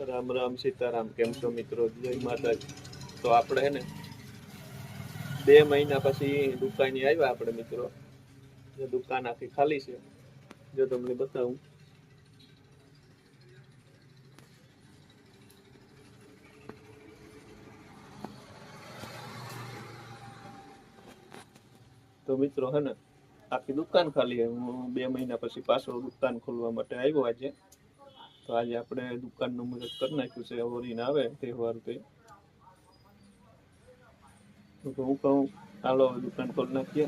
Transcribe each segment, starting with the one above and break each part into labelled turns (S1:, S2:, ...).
S1: રામ રામ સીતારામ, કેમ છો મિત્રો? જય માતાજી। તો આપણે હે ને 2 મહિના પછી દુકાને આવ્યા આપણે મિત્રો। જે દુકાન આખી ખાલી છે, જો તમને બતાવું। તો મિત્રો હે ને આખી દુકાન ખાલી છે। હું 2 મહિના પછી પાછો દુકાન ખોલવા માટે આવ્યો આજે। તો આજે આપણે દુકાનનું મુહૂર્ત કરી નાખ્યું છે, ઓરીને આવે તહેવાર તે। તો હું કહું ચાલો દુકાન ખોલી નાખીએ।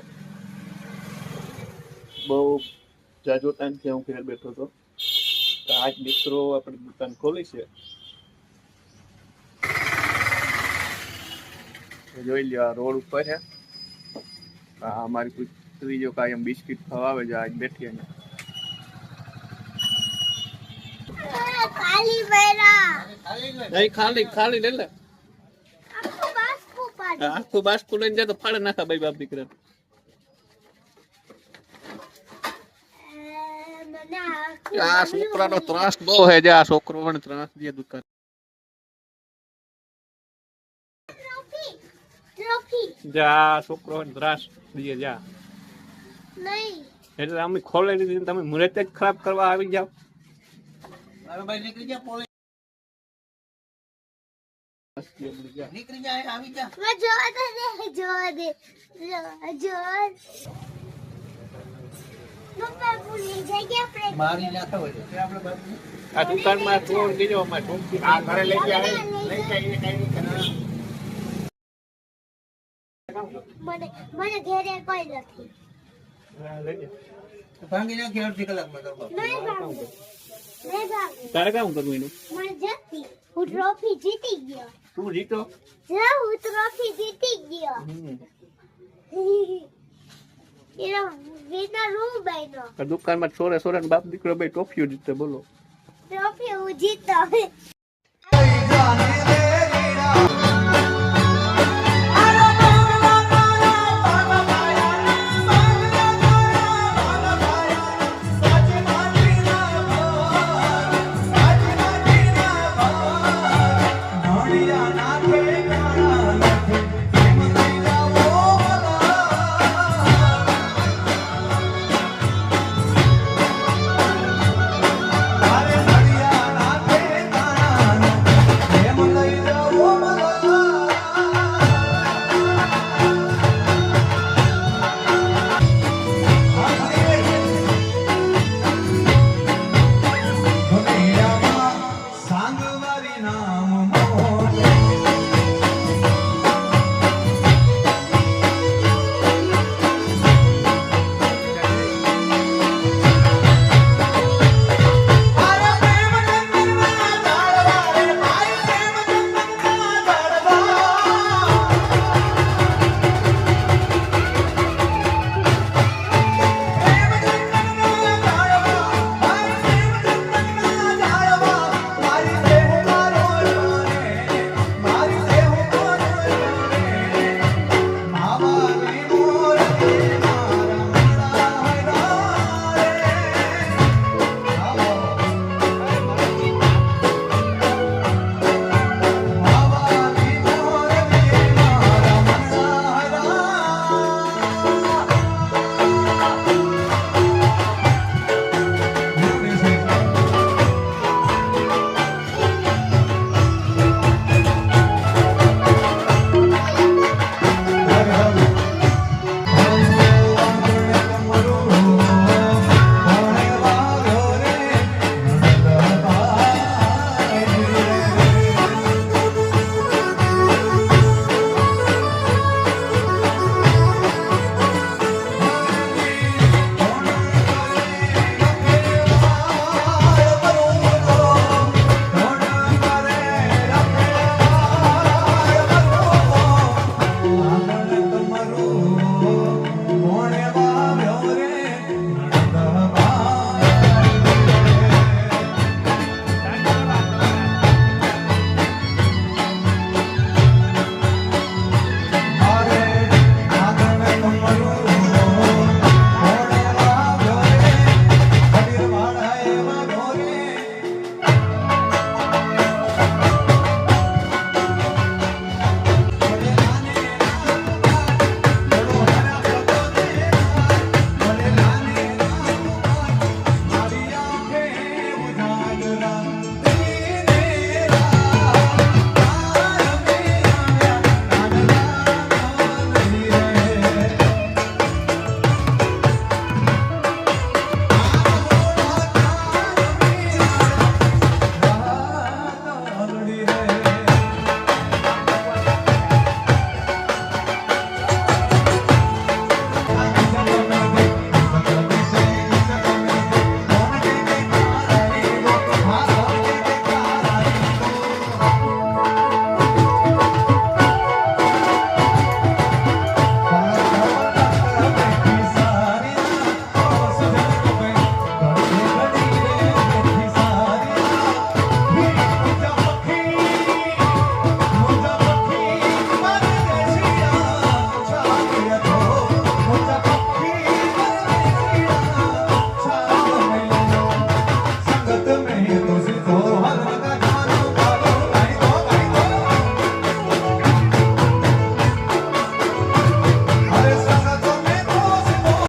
S1: બહુ જાજો ટાઈમથી હું ઘેર બેઠો હતો, તો આજ મિત્રો આપણે દુકાન ખોલી છે। જોઈ લ્યો, આ રોડ ઉપર છે। અમારી પુત્રી જો કાયમ બિસ્કિટ ખવાવે છે, આજ બેઠી અહીંયા। ખાલી ખાલી લે લે, આખું બાસ્કુ લઈને જાય તો ફાડે નાખા ભાઈ બાપ દીકરા। આ છોકરાનો ત્રાસ બહુ હે, જે આ છોકરો પણ ત્રાસ દે દુકાન। જા છોકરો ત્રાસ દે જા, એટલે અમે ખોલે દીધી, તમે મુહૂર્ત જ ખરાબ કરવા આવી જાવ। નીકળી જાય, આવી જા, જોવા દે। આ દુકાનમાં ચોર દીજો, આ ઘરે લઈ જાય મને ઘરે કોઈ નથી। ભાંગી નાખી અડધી કલાકમાં તો તારે કામ કરવું એનું? મને જતી હું ટ્રોફી જીતી ગયો। તું જીતો? હા, હું ટ્રોફી જીતી ગયો। એનો વિનર હું બન્યો। દુકાનમાં સોરે સોરે બાપ દીકરો બે ટ્રોફીઓ જીતે, બોલો ટ્રોફી હું જીતો।